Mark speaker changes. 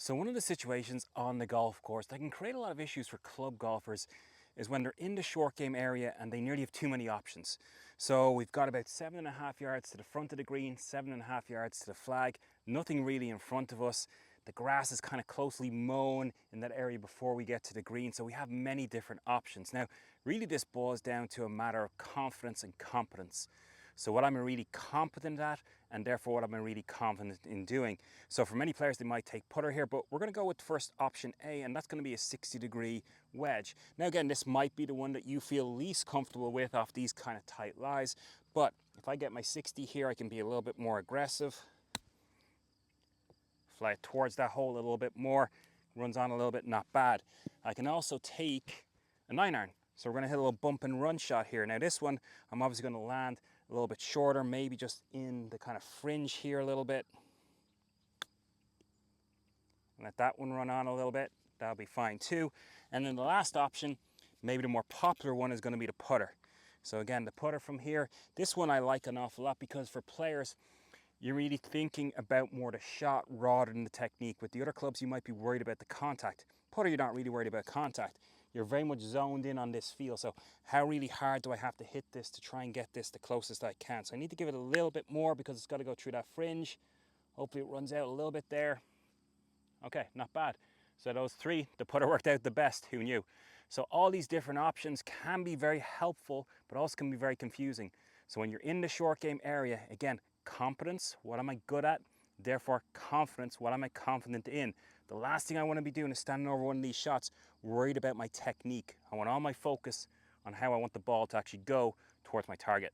Speaker 1: So one of the situations on the golf course that can create a lot of issues for club golfers is when they're in the short game area and they nearly have too many options. So we've got about 7.5 yards to the front of the green, 7.5 yards to the flag, nothing really in front of us. The grass is kind of closely mown in that area before we get to the green, so we have many different options. Now, really this boils down to a matter of confidence and competence. So what I'm really competent at, and therefore what I'm really confident in doing. So for many players, they might take putter here, but we're gonna go with first option A, and that's gonna be a 60-degree wedge. Now again, this might be the one that you feel least comfortable with off these kind of tight lies, but if I get my 60 here, I can be a little bit more aggressive. Fly it towards that hole a little bit more, runs on a little bit, not bad. I can also take a 9-iron. So we're gonna hit a little bump and run shot here. Now this one, I'm obviously gonna land a little bit shorter, maybe just in the kind of fringe here a little bit. Let that one run on a little bit, that'll be fine too. And then the last option, maybe the more popular one, is gonna be the putter. So again, the putter from here, this one I like an awful lot because for players, you're really thinking about more the shot rather than the technique. With the other clubs, you might be worried about the contact. Putter, you're not really worried about contact. You're very much zoned in on this feel. So how really hard do I have to hit this to try and get this the closest I can? So I need to give it a little bit more because it's got to go through that fringe. Hopefully it runs out a little bit there. Okay, not bad. So those three, the putter worked out the best, who knew? So all these different options can be very helpful, but also can be very confusing. So when you're in the short game area, again, competence, what am I good at? Therefore, confidence, what am I confident in? The last thing I want to be doing is standing over one of these shots worried about my technique. I want all my focus on how I want the ball to actually go towards my target.